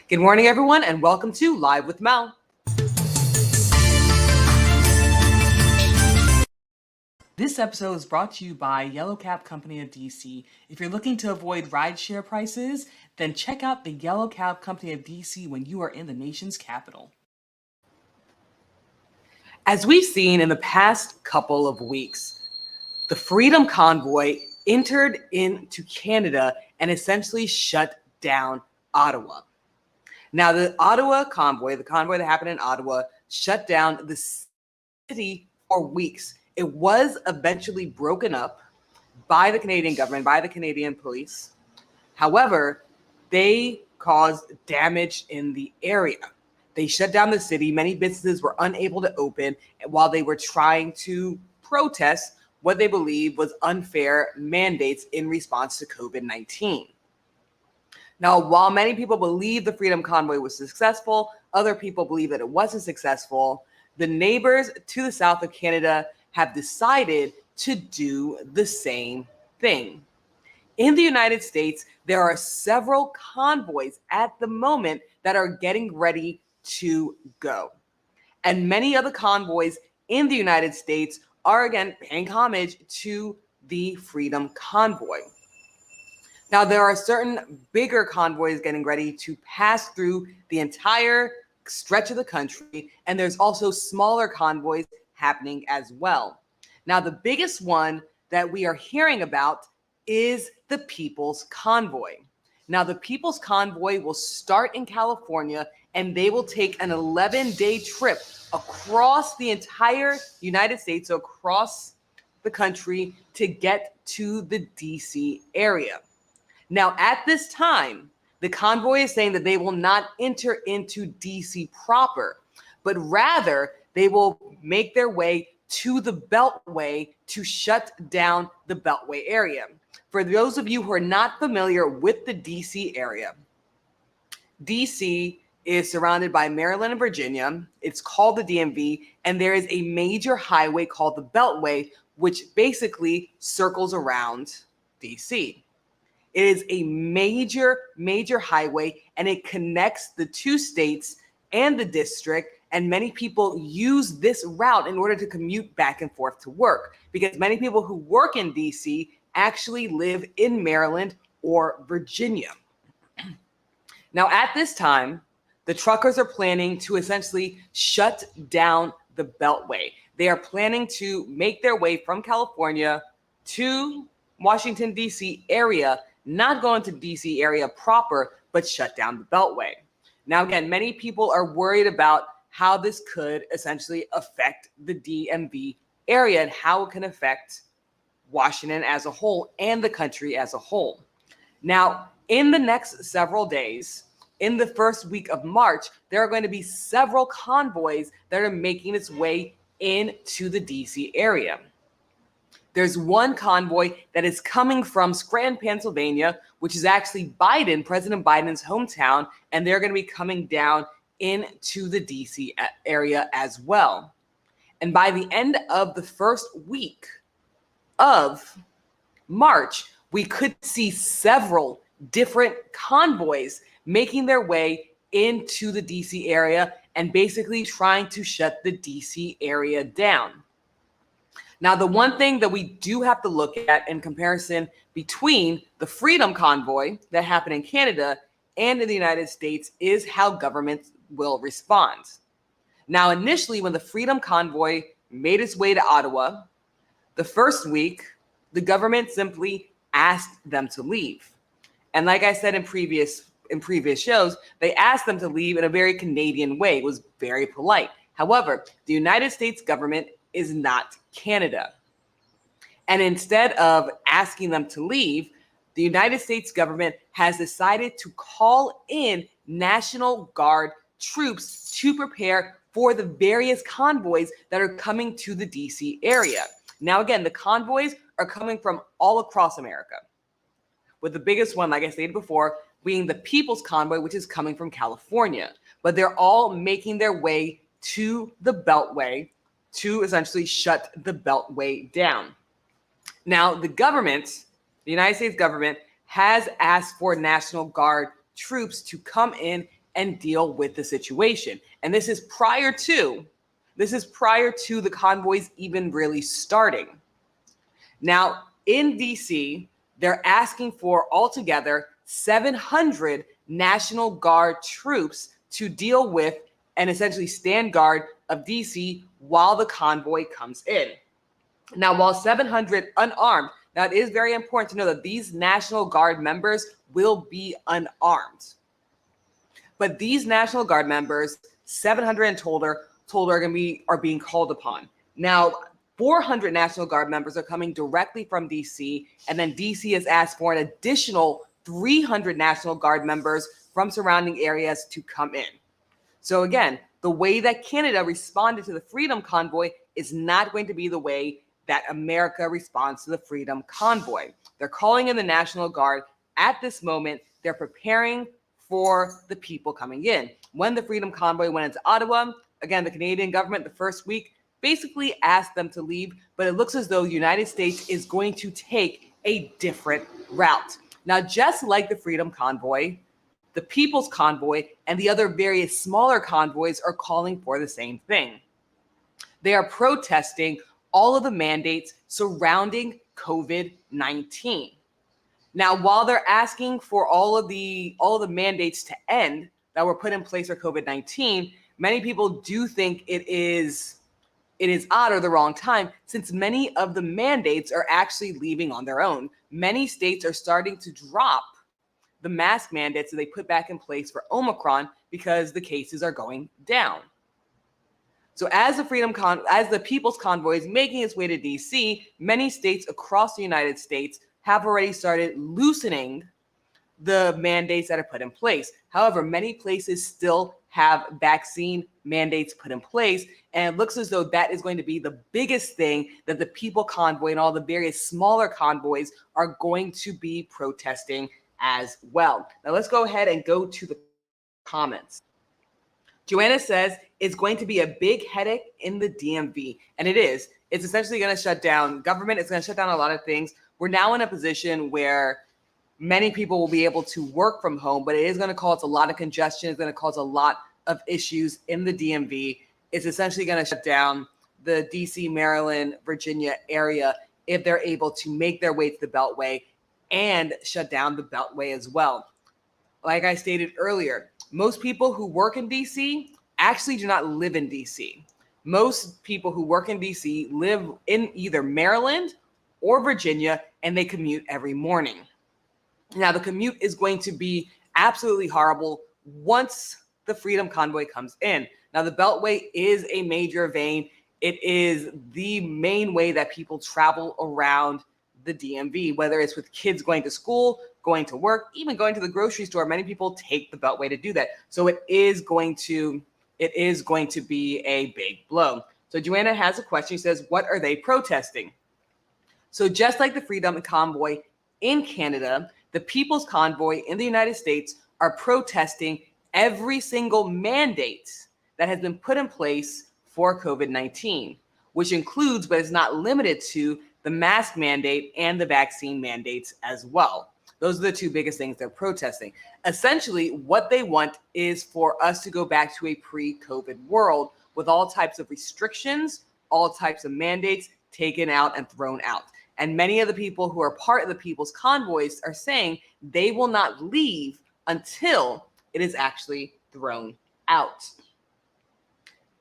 Good morning, everyone, and welcome to Live with Mel. This episode is brought to you by Yellow Cab Company of DC. If you're looking to avoid rideshare prices, then check out the Yellow Cab Company of DC when you are in the nation's capital. As we've seen in the past couple of weeks, the Freedom Convoy entered into Canada and essentially shut down Ottawa. Now, the Ottawa convoy, the convoy that happened in Ottawa, shut down the city for weeks. It was eventually broken up by the Canadian government, by the Canadian police. However, they caused damage in the area. They shut down the city. Many businesses were unable to open while they were trying to protest what they believed was unfair mandates in response to COVID-19. Now, while many people believe the Freedom Convoy was successful, other people believe that it wasn't successful. The neighbors to the south of Canada have decided to do the same thing. In the United States, there are several convoys at the moment that are getting ready to go. And many of the convoys in the United States are, again, paying homage to the Freedom Convoy. Now, there are certain bigger convoys getting ready to pass through the entire stretch of the country, and there's also smaller convoys happening as well. Now, the biggest one that we are hearing about is the People's Convoy. Now, the People's Convoy will start in California, and they will take an 11-day trip across the entire United States, so across the country, to get to the DC area. Now, at this time, the convoy is saying that they will not enter into DC proper, but rather they will make their way to the Beltway to shut down the Beltway area. For those of you who are not familiar with the DC area, DC is surrounded by Maryland and Virginia. It's called the DMV, and there is a major highway called the Beltway, which basically circles around DC. It is a major highway, and it connects the two states and the district. And many people use this route in order to commute back and forth to work, because many people who work in DC actually live in Maryland or Virginia. Now, at this time, the truckers are planning to essentially shut down the Beltway. They are planning to make their way from California to Washington, D.C. area, not go into DC area proper, but shut down the Beltway. Now, again, many people are worried about how this could essentially affect the DMV area and how it can affect Washington as a whole and the country as a whole. Now, in the next several days, in the first week of March, there are going to be several convoys that are making its way into the DC area. There's one convoy that is coming from Scranton, Pennsylvania, which is actually President Biden's hometown, and they're going to be coming down into the DC area as well. And by the end of the first week of March, we could see several different convoys making their way into the DC area and basically trying to shut the DC area down. Now, the one thing that we do have to look at in comparison between the Freedom Convoy that happened in Canada and in the United States is how governments will respond. Now, initially, when the Freedom Convoy made its way to Ottawa, the first week, the government simply asked them to leave. And like I said in previous shows, they asked them to leave in a very Canadian way. It was very polite. However, the United States government is not Canada. And instead of asking them to leave, the United States government has decided to call in National Guard troops to prepare for the various convoys that are coming to the DC area. Now, again, the convoys are coming from all across America, with the biggest one, like I stated before, being the People's Convoy, which is coming from California. But they're all making their way to the Beltway to essentially shut the Beltway down. Now, the United States government, has asked for National Guard troops to come in and deal with the situation. And this is prior to the convoys even really starting. Now, in DC, they're asking for altogether 700 National Guard troops to deal with and essentially stand guard of DC while the convoy comes in. Now, while 700 unarmed, now it is very important to know that these National Guard members will be unarmed. But these National Guard members, 700 in total, are being called upon. Now, 400 National Guard members are coming directly from DC, and then DC has asked for an additional 300 National Guard members from surrounding areas to come in. So again, the way that Canada responded to the Freedom Convoy is not going to be the way that America responds to the Freedom Convoy. They're calling in the National Guard at this moment. They're preparing for the people coming in. When the Freedom Convoy went into Ottawa, again, the Canadian government the first week basically asked them to leave, but it looks as though the United States is going to take a different route. Now, just like the Freedom Convoy, the People's Convoy, and the other various smaller convoys are calling for the same thing. They are protesting all of the mandates surrounding COVID-19. Now, while they're asking for all of the mandates to end that were put in place for COVID-19, many people do think it is odd or the wrong time, since many of the mandates are actually leaving on their own. Many states are starting to drop the mask mandates that they put back in place for Omicron because the cases are going down. So as the People's Convoy is making its way to DC, many states across the United States have already started loosening the mandates that are put in place. However, many places still have vaccine mandates put in place, and it looks as though that is going to be the biggest thing that the People Convoy and all the various smaller convoys are going to be protesting as well. Now let's go ahead and go to the comments. Joanna says it's going to be a big headache in the DMV, and it is. It's essentially going to shut down government. It's going to shut down a lot of things. We're now in a position where many people will be able to work from home, but it is going to cause a lot of congestion. It's going to cause a lot of issues in the DMV. It's essentially going to shut down the DC, Maryland, Virginia area if they're able to make their way to the Beltway and shut down the Beltway as well. Like I stated earlier, most people who work in DC actually do not live in DC. Most people who work in DC live in either Maryland or Virginia, and they commute every morning. Now, the commute is going to be absolutely horrible once the Freedom Convoy comes in. Now, the Beltway is a major vein. It is the main way that people travel around the DMV, whether it's with kids going to school, going to work, even going to the grocery store. Many people take the Beltway to do that. So it is going to be a big blow. So Joanna has a question. She says, what are they protesting? So just like the Freedom Convoy in Canada, the People's Convoy in the United States are protesting every single mandate that has been put in place for COVID-19, which includes, but is not limited to, the mask mandate and the vaccine mandates as well. Those are the two biggest things they're protesting. Essentially, what they want is for us to go back to a pre-COVID world with all types of restrictions, all types of mandates taken out and thrown out. And many of the people who are part of the People's Convoys are saying they will not leave until it is actually thrown out.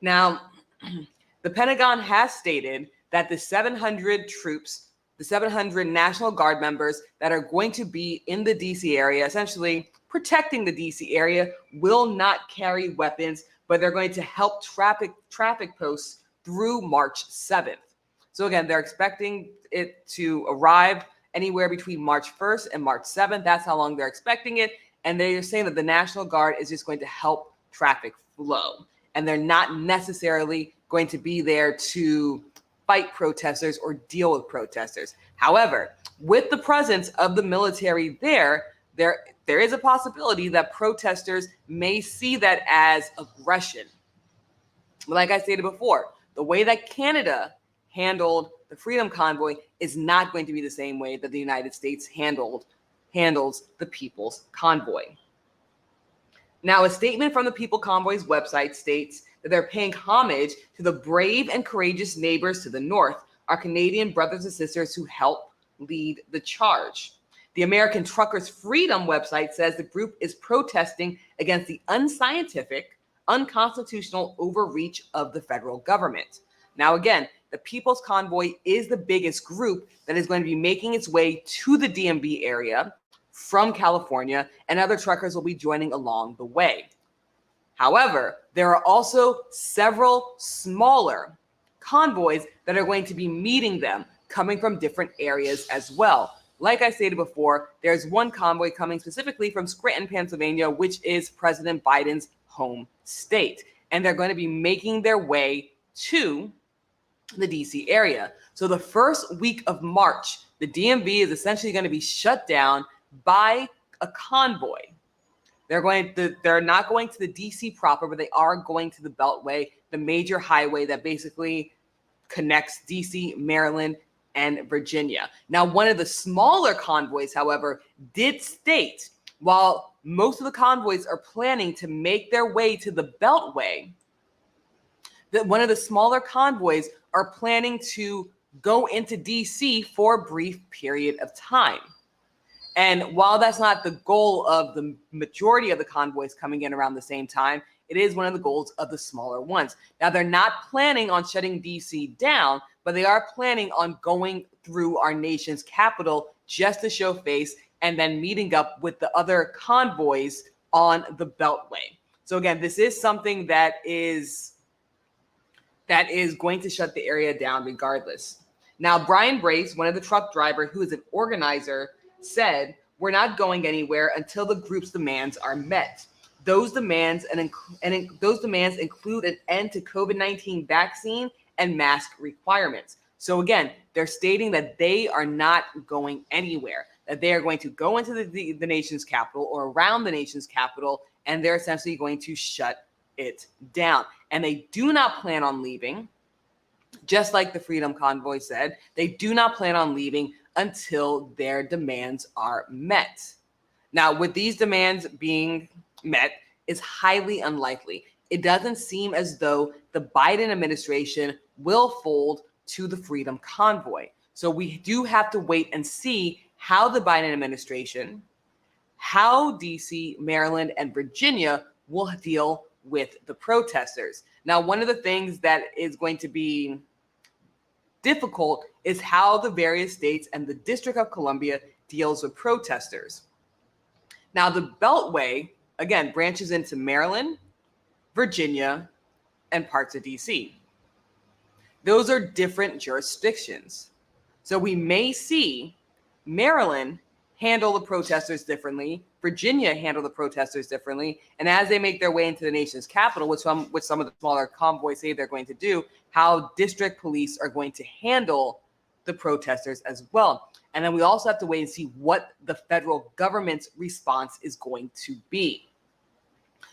Now, the Pentagon has stated that the 700 troops, the 700 National Guard members that are going to be in the DC area, essentially protecting the DC area, will not carry weapons, but they're going to help traffic posts through March 7th. So again, they're expecting it to arrive anywhere between March 1st and March 7th. That's how long they're expecting it. And they're saying that the National Guard is just going to help traffic flow. And they're not necessarily going to be there to fight protesters or deal with protesters. However, with the presence of the military there is a possibility that protesters may see that as aggression. Like I stated before, the way that Canada handled the Freedom Convoy is not going to be the same way that the United States handles the People's Convoy. Now, a statement from the People Convoy's website states that they're paying homage to the brave and courageous neighbors to the north, our Canadian brothers and sisters who help lead the charge. The American Truckers' Freedom website says the group is protesting against the unscientific, unconstitutional overreach of the federal government. Now, again, the People's Convoy is the biggest group that is going to be making its way to the DMV area from California, and other truckers will be joining along the way. However, there are also several smaller convoys that are going to be meeting them, coming from different areas as well. Like I stated before, there's one convoy coming specifically from Scranton, Pennsylvania, which is President Biden's home state. And they're going to be making their way to the DC area. So the first week of March, the DMV is essentially going to be shut down by a convoy. They're not going to the DC proper, but they are going to the Beltway, the major highway that basically connects DC, Maryland, and Virginia. Now, one of the smaller convoys, however, did state, while most of the convoys are planning to make their way to the Beltway, that one of the smaller convoys are planning to go into DC for a brief period of time. And while that's not the goal of the majority of the convoys coming in around the same time, it is one of the goals of the smaller ones. Now, they're not planning on shutting DC down, but they are planning on going through our nation's capital just to show face and then meeting up with the other convoys on the Beltway. So again, this is something that is going to shut the area down regardless. Now, Brian Brace, one of the truck drivers who is an organizer, said, "We're not going anywhere until the group's demands are met. Those demands include an end to COVID-19 vaccine and mask requirements." So again, they're stating that they are not going anywhere, that they are going to go into the nation's capital or around the nation's capital, and they're essentially going to shut it down. And they do not plan on leaving, just like the Freedom Convoy said, they do not plan on leaving until their demands are met. Now, with these demands being met is highly unlikely. It doesn't seem as though the Biden administration will fold to the Freedom Convoy. So we do have to wait and see how the Biden administration, how DC, Maryland, and Virginia will deal with the protesters. Now, one of the things that is going to be difficult is how the various states and the District of Columbia deals with protesters. Now, the Beltway, again, branches into Maryland, Virginia, and parts of DC. Those are different jurisdictions. So we may see Maryland handle the protesters differently, Virginia handle the protesters differently, and as they make their way into the nation's capital, which some of the smaller convoys say they're going to do, how district police are going to handle the protesters as well. And then we also have to wait and see what the federal government's response is going to be.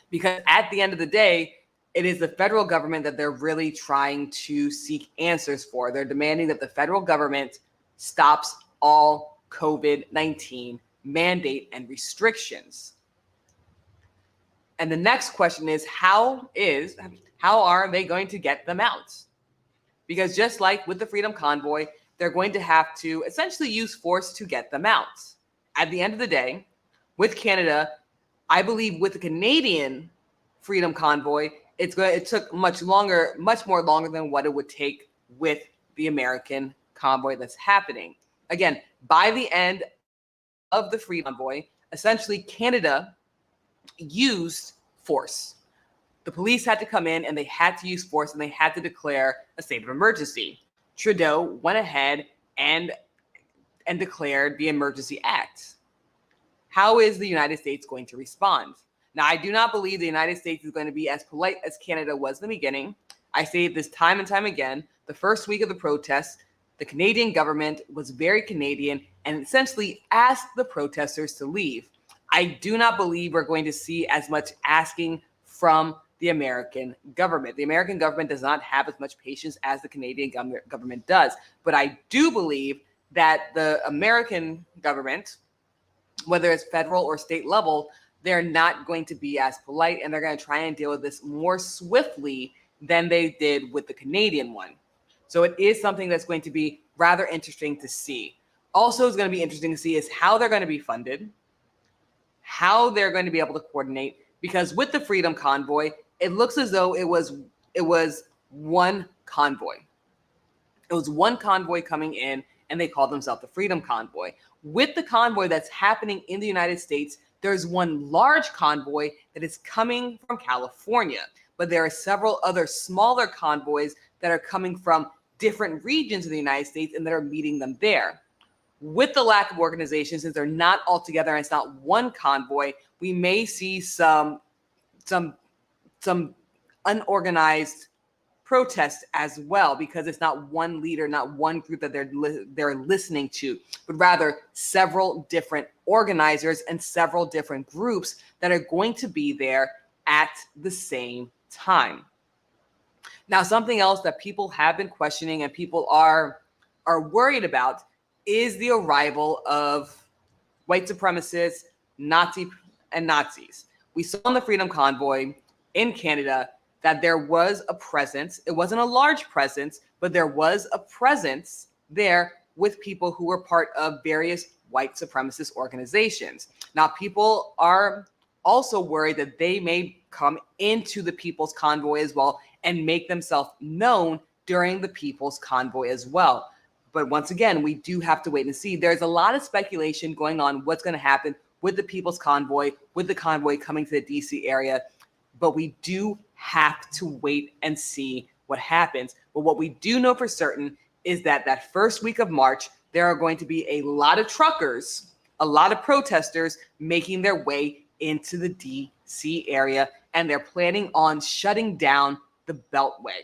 Because at the end of the day, it is the federal government that they're really trying to seek answers for. They're demanding that the federal government stops all COVID-19 mandate and restrictions. And the next question is, how are they going to get them out? Because just like with the Freedom Convoy, they're going to have to essentially use force to get them out. At the end of the day, with Canada, I believe with the Canadian Freedom Convoy, it took much more longer than what it would take with the American convoy that's happening. Again, by the end of the Freedom Convoy, essentially Canada used force. The police had to come in and they had to use force and they had to declare a state of emergency. Trudeau went ahead and declared the Emergency Act. How is the United States going to respond? Now, I do not believe the United States is going to be as polite as Canada was in the beginning. I say this time and time again. The first week of the protests, the Canadian government was very Canadian and essentially asked the protesters to leave. I do not believe we're going to see as much asking from the American government. The American government does not have as much patience as the Canadian government does. But I do believe that the American government, whether it's federal or state level, they're not going to be as polite, and they're going to try and deal with this more swiftly than they did with the Canadian one. So it is something that's going to be rather interesting to see. Also, is going to be interesting to see is how they're going to be funded, how they're going to be able to coordinate, because with the Freedom Convoy, it looks as though it was one convoy. It was one convoy coming in, and they called themselves the Freedom Convoy. With the convoy that's happening in the United States, there's one large convoy that is coming from California, but there are several other smaller convoys that are coming from different regions of the United States and that are meeting them there. With the lack of organization, since they're not all together and it's not one convoy, we may see some unorganized protests as well, because it's not one leader, not one group that they're listening to, but rather several different organizers and several different groups that are going to be there at the same time. Now, something else that people have been questioning and people are worried about is the arrival of white supremacists, Nazis. We saw in the Freedom Convoy in Canada that there was a presence. It wasn't a large presence, but there was a presence there with people who were part of various white supremacist organizations. Now, people are also worried that they may come into the People's Convoy as well and make themselves known during the People's Convoy as well. But once again, we do have to wait and see. There's a lot of speculation going on what's going to happen with the People's Convoy, with the convoy coming to the DC area. But we do have to wait and see what happens. But what we do know for certain is that first week of March, there are going to be a lot of truckers, a lot of protesters making their way into the DC area, and they're planning on shutting down the Beltway.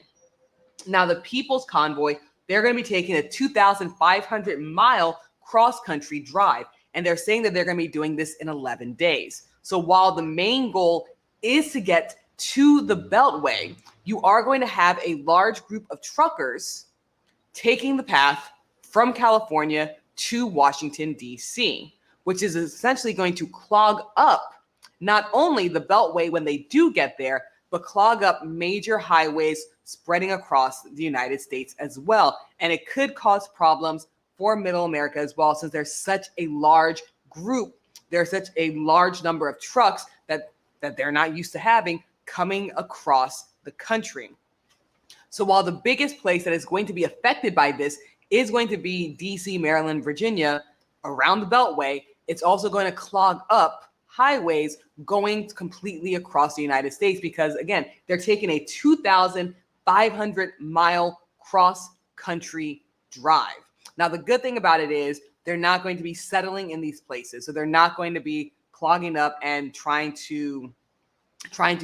Now, the People's Convoy, they're going to be taking a 2,500-mile cross-country drive, and they're saying that they're going to be doing this in 11 days. So while the main goal is to get to the Beltway, you are going to have a large group of truckers taking the path from California to Washington, D.C., which is essentially going to clog up not only the Beltway when they do get there, but clog up major highways spreading across the United States as well. And it could cause problems for Middle America as well, since there's such a large group, there's such a large number of trucks that they're not used to having coming across the country. So while the biggest place that is going to be affected by this is going to be DC, Maryland, Virginia, around the Beltway, it's also going to clog up highways going completely across the United States, because again, they're taking a 2,500-mile cross-country drive. Now, the good thing about it is they're not going to be settling in these places. So they're not going to be clogging up and trying to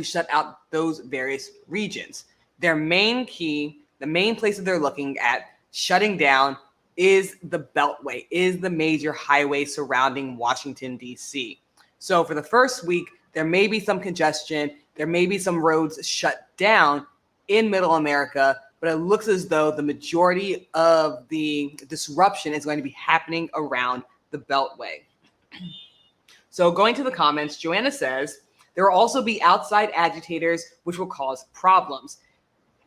shut out those various regions. Their main key, the main place that they're looking at shutting down is the Beltway, is the major highway surrounding Washington, D.C. So for the first week, there may be some congestion. There may be some roads shut down in Middle America, but it looks as though the majority of the disruption is going to be happening around the Beltway. So going to the comments, Joanna says, there will also be outside agitators, which will cause problems.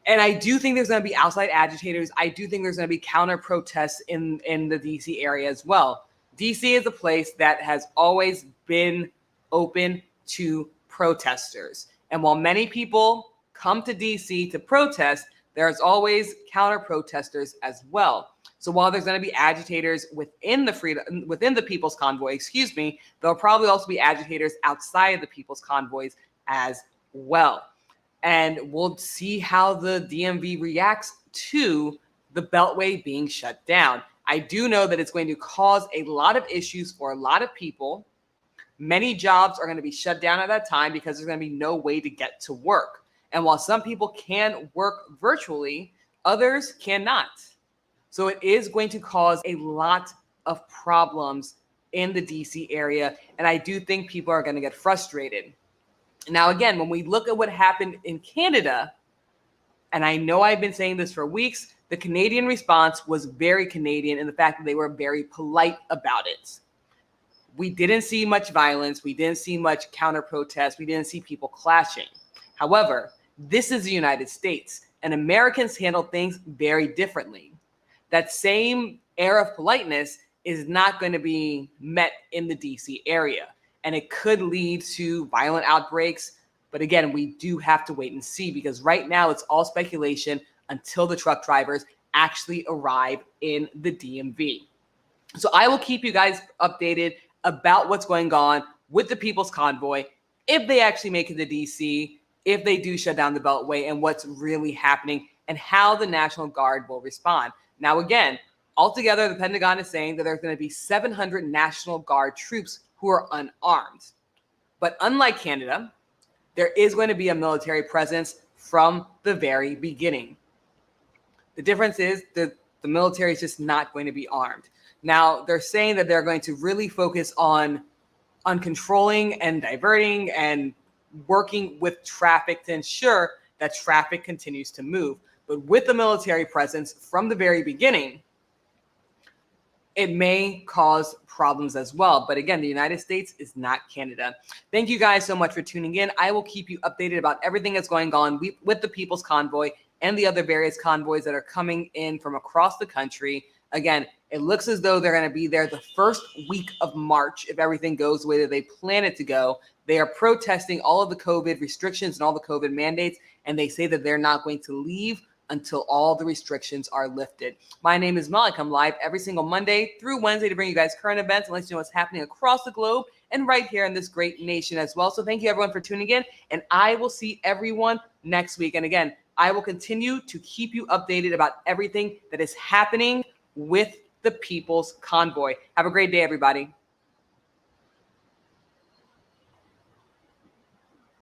And I do think there's going to be outside agitators. I do think there's going to be counter protests in the DC area as well. DC is a place that has always been open to protesters. And while many people come to DC to protest, there's always counter protesters as well. So while there's going to be agitators within the People's Convoy, there'll probably also be agitators outside of the People's Convoys as well. And we'll see how the DMV reacts to the Beltway being shut down. I do know that it's going to cause a lot of issues for a lot of people. Many jobs are going to be shut down at that time because there's going to be no way to get to work. And while some people can work virtually, others cannot. So it is going to cause a lot of problems in the DC area. And I do think people are going to get frustrated. Now, again, when we look at what happened in Canada, and I know I've been saying this for weeks, the Canadian response was very Canadian in the fact that they were very polite about it. we didn't see much violence. We didn't see much counter protest. We didn't see people clashing. However, this is the United States, and Americans handle things very differently. That same air of politeness is not going to be met in the DC area, and it could lead to violent outbreaks. But again, we do have to wait and see, because right now it's all speculation until the truck drivers actually arrive in the DMV. So I will keep you guys updated about what's going on with the People's Convoy, if they actually make it to DC, if they do shut down the Beltway, and what's really happening, and how the National Guard will respond. Now, again, altogether, the Pentagon is saying that there's going to be 700 National Guard troops who are unarmed. But unlike Canada, there is going to be a military presence from the very beginning. The difference is that the military is just not going to be armed. Now, they're saying that they're going to really focus on controlling and diverting and working with traffic to ensure that traffic continues to move. But with the military presence from the very beginning, it may cause problems as well. But again, the United States is not Canada. Thank you guys so much for tuning in. I will keep you updated about everything that's going on with the People's Convoy and the other various convoys that are coming in from across the country. Again, it looks as though they're going to be there the first week of March if everything goes the way that they plan it to go. They are protesting all of the COVID restrictions and all the COVID mandates, and they say that they're not going to leave until all the restrictions are lifted. My name is Mel. I come live every single Monday through Wednesday to bring you guys current events and let you know what's happening across the globe and right here in this great nation as well. So thank you everyone for tuning in, and I will see everyone next week. And again, I will continue to keep you updated about everything that is happening with the People's Convoy. Have a great day, everybody.